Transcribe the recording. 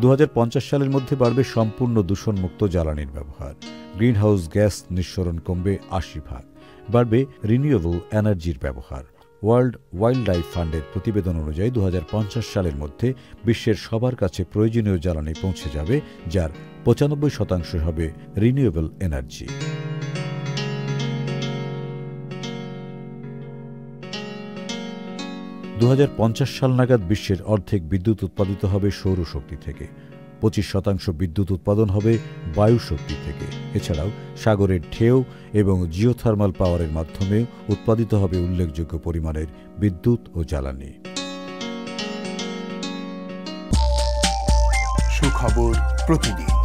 2050 সালের মধ্যে বাড়বে সম্পূর্ণ দূষণমুক্ত জ্বালানির ব্যবহার। গ্রিনহাউস গ্যাস নিঃসরণ কমবে 80%। বাড়বে রিনিউয়েবল এনার্জির ব্যবহার। ওয়ার্ল্ড ওয়াইল্ড লাইফ ফান্ডের প্রতিবেদন অনুযায়ী 2050 সালের মধ্যে বিশ্বের সবার কাছে প্রয়োজনীয় জ্বালানি পৌঁছে যাবে, যার 95% হবে রিনিউয়েবল এনার্জি। 2050 সাল নাগাদ বিশ্বের অর্ধেক বিদ্যুৎ উৎপাদিত হবে সৌরশক্তি থেকে, 25% বিদ্যুৎ উৎপাদন হবে বায়ু শক্তি থেকে। এছাড়াও সাগরের ঢেউ এবং জিওথার্মাল পাওয়ারের মাধ্যমেও উৎপাদিত হবে উল্লেখযোগ্য পরিমাণের বিদ্যুৎ ও জ্বালানি। সুখবর প্রতিদিন।